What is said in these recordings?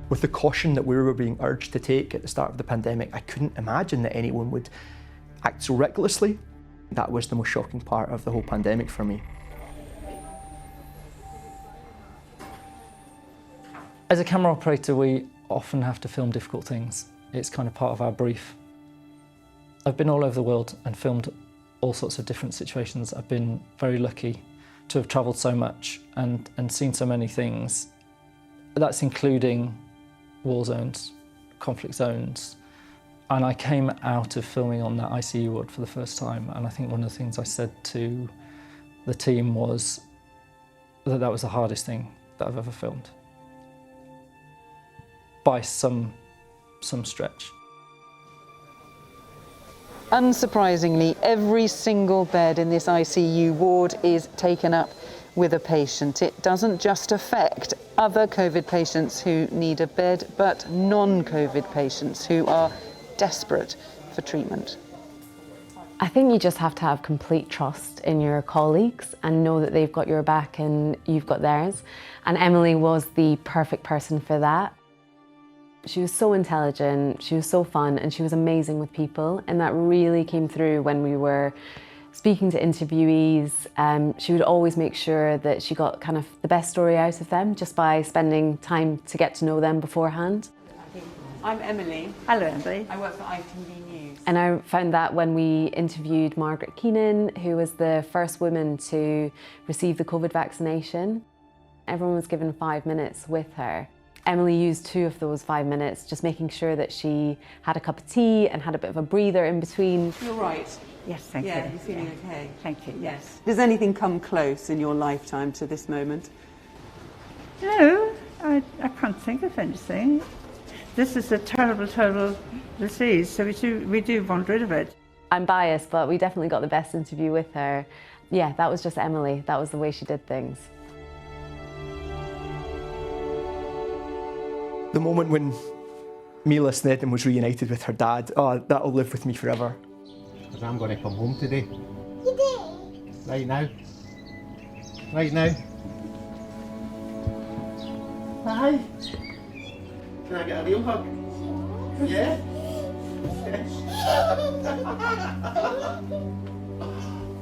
With the caution that we were being urged to take at the start of the pandemic, I couldn't imagine that anyone would act so recklessly. That was the most shocking part of the whole pandemic for me. As a camera operator, we often have to film difficult things. It's kind of part of our brief. I've been all over the world and filmed all sorts of different situations. I've been very lucky to have travelled so much and seen so many things. That's including war zones, conflict zones. And I came out of filming on that ICU ward for the first time, and I think one of the things I said to the team was that that was the hardest thing that I've ever filmed. By some stretch. Unsurprisingly, every single bed in this ICU ward is taken up with a patient. It doesn't just affect other COVID patients who need a bed, but non-COVID patients who are desperate for treatment. I think you just have to have complete trust in your colleagues and know that they've got your back and you've got theirs. And Emily was the perfect person for that. She was so intelligent, she was so fun, and she was amazing with people, and that really came through when we were speaking to interviewees. She would always make sure that she got kind of the best story out of them just by spending time to get to know them beforehand. I'm Emily. Hello, Emily. I work for ITV News. And I found that when we interviewed Margaret Keenan, who was the first woman to receive the COVID vaccination, everyone was given 5 minutes with her. Emily used 2 of those 5 minutes, just making sure that she had a cup of tea and had a bit of a breather in between. You're right. Yes, thank you. Yeah, you're feeling okay. Thank you. Yes. Does anything come close in your lifetime to this moment? No, I can't think of anything. This is a terrible, terrible disease, so we do want rid of it. I'm biased, but we definitely got the best interview with her. Yeah, that was just Emily. That was the way she did things. The moment when Mila Snedden was reunited with her dad, oh, that'll live with me forever. Because I'm going to come home today. Right now. Right now. Hi. Can I get a real hug? Yeah?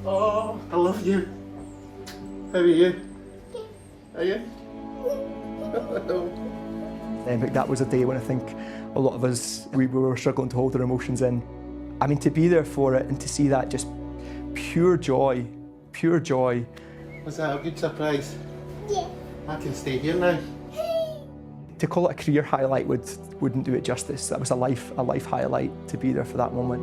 Oh, I love you. How are you? Are you? But that was a day when I think a lot of us, we were struggling to hold our emotions in. I mean, to be there for it and to see that just pure joy, pure joy. Was that a good surprise? Yeah. I can stay here now. To call it a career highlight wouldn't do it justice. That was a life highlight to be there for that moment.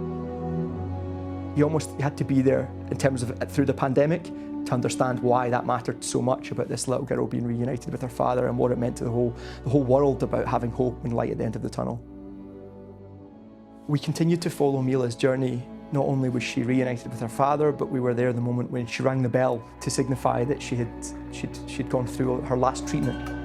You had to be there in terms of through the pandemic to understand why that mattered so much about this little girl being reunited with her father and what it meant to the whole world about having hope and light at the end of the tunnel. We continued to follow Mila's journey. Not only was she reunited with her father, but we were there the moment when she rang the bell to signify that she'd gone through her last treatment.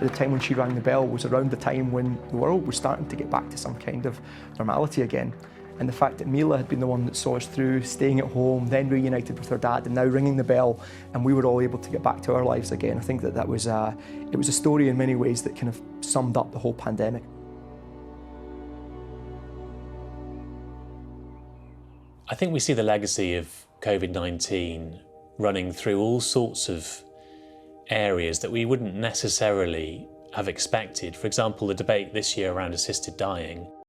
The time when she rang the bell was around the time when the world was starting to get back to some kind of normality again. And the fact that Mila had been the one that saw us through, staying at home, then reunited with her dad, and now ringing the bell, and we were all able to get back to our lives again. I think that was it was a story in many ways that kind of summed up the whole pandemic. I think we see the legacy of COVID-19 running through all sorts of areas that we wouldn't necessarily have expected. For example, the debate this year around assisted dying.